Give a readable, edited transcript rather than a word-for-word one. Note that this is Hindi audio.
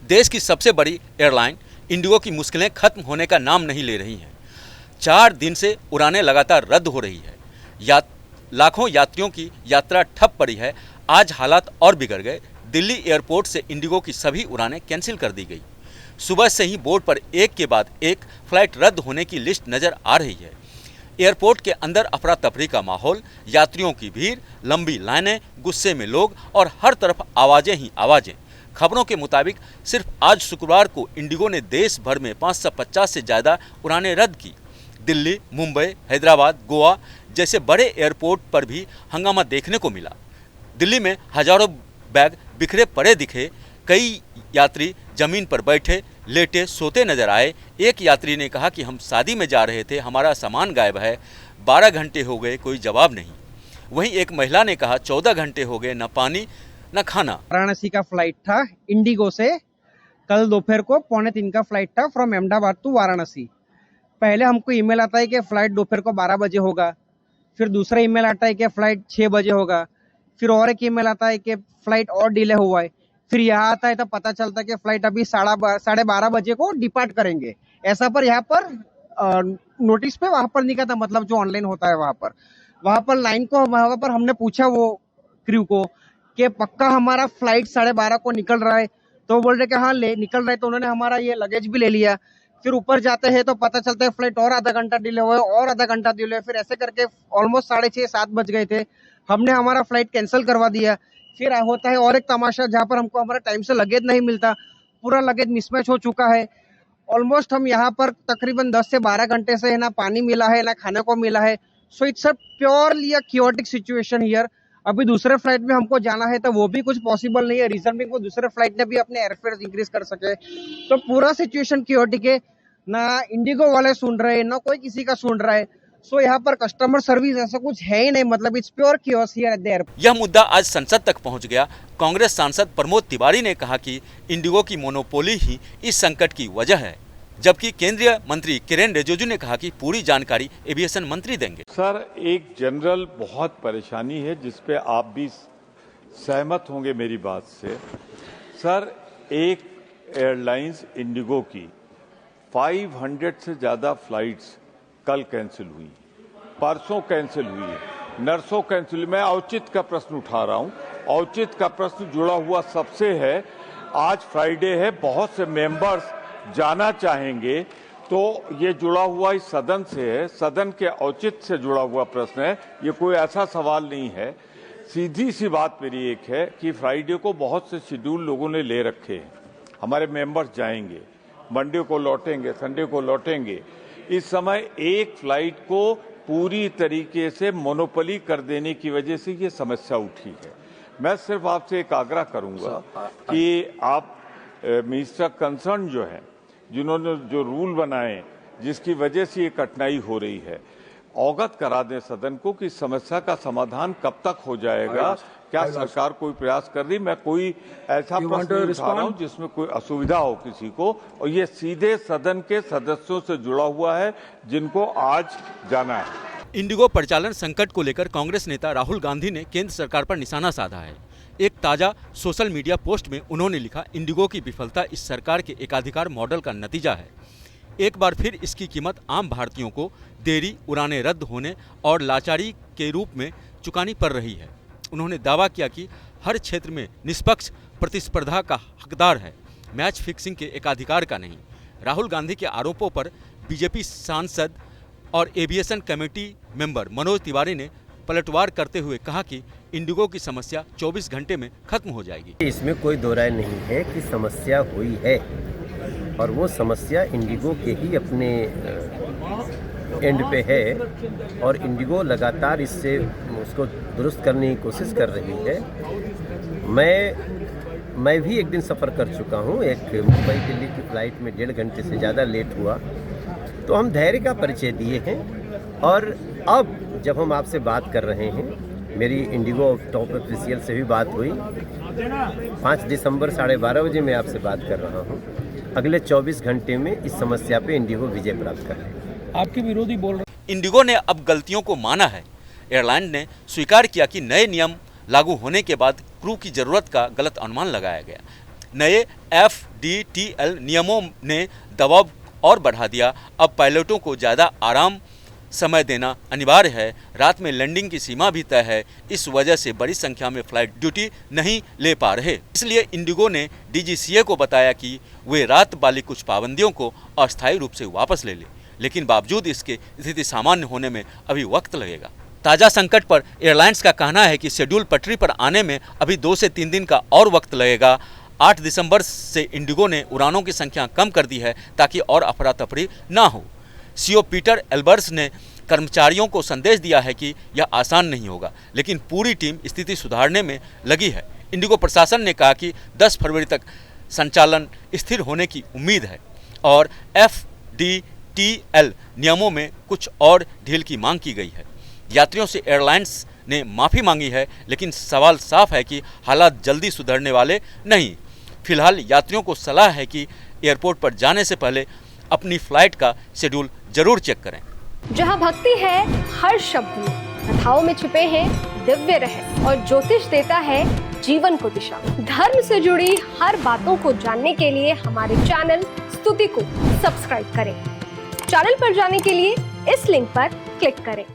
देश की सबसे बड़ी एयरलाइन इंडिगो की मुश्किलें खत्म होने का नाम नहीं ले रही हैं। 4 दिन से उड़ानें लगातार रद्द हो रही है। लाखों यात्रियों की यात्रा ठप पड़ी है। आज हालात और बिगड़ गए। दिल्ली एयरपोर्ट से इंडिगो की सभी उड़ानें कैंसिल कर दी गई। सुबह से ही बोर्ड पर एक के बाद एक फ्लाइट रद्द होने की लिस्ट नजर आ रही है। एयरपोर्ट के अंदर अफरा तफरी का माहौल, यात्रियों की भीड़, लंबी लाइनें, गुस्से में लोग और हर तरफ आवाजें ही आवाजें। खबरों के मुताबिक सिर्फ आज शुक्रवार को इंडिगो ने देश भर में 550 से ज़्यादा उड़ानें रद्द की। दिल्ली, मुंबई, हैदराबाद, गोवा जैसे बड़े एयरपोर्ट पर भी हंगामा देखने को मिला। दिल्ली में हजारों बैग बिखरे पड़े दिखे। कई यात्री जमीन पर बैठे, लेटे, सोते नजर आए। एक यात्री ने कहा कि हम शादी में जा रहे थे, हमारा सामान गायब है। 12 घंटे हो गए, कोई जवाब नहीं। वहीं एक महिला ने कहा 14 घंटे हो गए, न पानी न खाना। वाराणसी का फ्लाइट था इंडिगो से। कल दोपहर को 2:45 का फ्लाइट था फ्रॉम अहमदाबाद टू वाराणसी। पहले हमको ईमेल आता है कि फ्लाइट दोपहर को 12 बजे होगा। फिर दूसरा ईमेल आता है कि फ्लाइट 6 बजे होगा। फिर और एक ईमेल आता है कि फ्लाइट और डिले हुआ है। फिर यहाँ आता है तो पता चलता है कि फ्लाइट अभी 12:30 बजे को डिपार्ट करेंगे। ऐसा पर यहाँ पर नोटिस पे वहां पर लिखा था, मतलब जो ऑनलाइन होता है वहां पर लाइन को वहां पर हमने पूछा वो क्रू को कि पक्का हमारा फ्लाइट 12:30 को निकल रहा है, तो बोल रहे कि हाँ निकल रहा है। तो उन्होंने हमारा ये लगेज भी ले लिया। फिर ऊपर जाते हैं तो पता चलता है फ्लाइट और आधा घंटा डिले हुआ है, और आधा घंटा डिले। फिर ऐसे करके ऑलमोस्ट 6:30-7 बज गए थे। हमने हमारा फ्लाइट कैंसिल करवा दिया। फिर होता है और एक तमाशा, जहाँ पर हमको हमारा टाइम से लगेज नहीं मिलता। पूरा लगेज मिसमैच हो चुका है। ऑलमोस्ट हम यहाँ पर तकरीबन 10 से 12 घंटे से है ना पानी मिला है ना खाने को मिला है। So it's a purely a chaotic situation here. अभी दूसरे फ्लाइट में हमको जाना है तो वो भी कुछ पॉसिबल नहीं है, रीजन भी वो दूसरे फ्लाइट ने भी अपने एयरफेयर इंक्रीज कर सके। तो पूरा सिचुएशन क्योटिक है। ना इंडिगो वाले सुन रहे हैं, ना कोई किसी का सुन रहा है। सो यहाँ पर कस्टमर सर्विस ऐसा कुछ है ही नहीं, मतलब it's pure chaos here at the airport. यह मुद्दा आज संसद तक पहुंच गया। कांग्रेस सांसद प्रमोद तिवारी ने कहा कि इंडिगो की मोनोपोली ही इस संकट की वजह है, जबकि केंद्रीय मंत्री किरेन रिजिजू ने कहा कि पूरी जानकारी एविएशन मंत्री देंगे। सर, एक जनरल बहुत परेशानी है जिसपे आप भी सहमत होंगे मेरी बात से। सर, एक एयरलाइंस इंडिगो की 500 से ज्यादा फ्लाइट्स कल कैंसिल हुई, परसों कैंसिल हुई, नर्सों कैंसिल हुई। मैं औचित्य का प्रश्न उठा रहा हूं। औचित्य का प्रश्न जुड़ा हुआ सबसे है। आज फ्राइडे है, बहुत से मेंबर्स जाना चाहेंगे, तो ये जुड़ा हुआ इस सदन से है, सदन के औचित्य से जुड़ा हुआ प्रश्न है। ये कोई ऐसा सवाल नहीं है। सीधी सी बात मेरी एक है कि फ्राइडे को बहुत से शेड्यूल लोगों ने ले रखे हैं। हमारे मेंबर्स जाएंगे, मंडे को लौटेंगे, संडे को लौटेंगे। इस समय एक फ्लाइट को पूरी तरीके से मोनोपोली कर देने की वजह से ये समस्या उठी है। मैं सिर्फ आपसे एक आग्रह करूंगा कि आप मिनिस्टर कंसर्न जो है, जिन्होंने जो रूल बनाए जिसकी वजह से ये कठिनाई हो रही है, अवगत करा दें सदन को कि समस्या का समाधान कब तक हो जाएगा। क्या सरकार कोई प्रयास कर रही? मैं कोई ऐसा प्रश्न उठा रहा हूं जिसमें कोई असुविधा हो किसी को, और ये सीधे सदन के सदस्यों से जुड़ा हुआ है जिनको आज जाना है। इंडिगो परिचालन संकट को लेकर कांग्रेस नेता राहुल गांधी ने केंद्र सरकार पर निशाना साधा है। एक ताजा सोशल मीडिया पोस्ट में उन्होंने लिखा, इंडिगो की विफलता इस सरकार के एकाधिकार मॉडल का नतीजा है। एक बार फिर इसकी कीमत आम भारतीयों को देरी, उड़ानें रद्द होने और लाचारी के रूप में चुकानी पड़ रही है। उन्होंने दावा किया कि हर क्षेत्र में निष्पक्ष प्रतिस्पर्धा का हकदार है, मैच फिक्सिंग के एकाधिकार का नहीं। राहुल गांधी के आरोपों पर बीजेपी सांसद और aviation committee member Manoj Tiwari ने पलटवार करते हुए कहा कि इंडिगो की समस्या 24 घंटे में खत्म हो जाएगी। इसमें कोई दो राय नहीं है कि समस्या हुई है, और वो समस्या इंडिगो के ही अपने एंड पे है, और इंडिगो लगातार इससे उसको दुरुस्त करने की कोशिश कर रही है। मैं भी एक दिन सफ़र कर चुका हूँ। एक मुंबई दिल्ली की फ़्लाइट में 1.5 घंटे से ज़्यादा लेट हुआ, तो हम धैर्य का परिचय दिए हैं। और अब जब हम आपसे बात कर रहे हैं, मेरी इंडिगो टॉप ऑफिशियल से भी बात हुई। 5 दिसंबर 12:30 बजे मैं आपसे बात कर रहा हूँ। अगले 24 घंटे में इस समस्या पे इंडिगो विजय प्राप्त कर लेगी। आपके विरोधी बोल रहे। इंडिगो ने अब गलतियों को माना है। एयरलाइन ने स्वीकार किया कि नए नियम लागू होने के बाद क्रू की जरूरत का गलत अनुमान लगाया गया। नए FDTL नियमों ने दबाव और बढ़ा दिया। अब पायलटों को ज़्यादा आराम समय देना अनिवार्य है। रात में लैंडिंग की सीमा भी तय है। इस वजह से बड़ी संख्या में फ्लाइट ड्यूटी नहीं ले पा रहे। इसलिए इंडिगो ने DGCA को बताया कि वे रात वाली कुछ पाबंदियों को अस्थायी रूप से वापस ले लें, लेकिन बावजूद इसके स्थिति सामान्य होने में अभी वक्त लगेगा। ताज़ा संकट पर एयरलाइंस का कहना है कि शेड्यूल पटरी पर आने में अभी 2 से 3 दिन का और वक्त लगेगा। 8 दिसंबर से इंडिगो ने उड़ानों की संख्या कम कर दी है ताकि और अफरा तफरी ना हो। CEO पीटर एल्बर्स ने कर्मचारियों को संदेश दिया है कि यह आसान नहीं होगा, लेकिन पूरी टीम स्थिति सुधारने में लगी है। इंडिगो प्रशासन ने कहा कि 10 फरवरी तक संचालन स्थिर होने की उम्मीद है और FDTL नियमों में कुछ और ढील की मांग की गई है। यात्रियों से एयरलाइंस ने माफ़ी मांगी है, लेकिन सवाल साफ है कि हालात जल्दी सुधरने वाले नहीं। फिलहाल यात्रियों को सलाह है कि एयरपोर्ट पर जाने से पहले अपनी फ्लाइट का शेड्यूल जरूर चेक करें। जहां भक्ति है हर शब्द में, कथाओं में छुपे हैं दिव्य रहस्य और ज्योतिष देता है जीवन को दिशा। धर्म से जुड़ी हर बातों को जानने के लिए हमारे चैनल स्तुति को सब्सक्राइब करें। चैनल पर जाने के लिए इस लिंक पर क्लिक करें।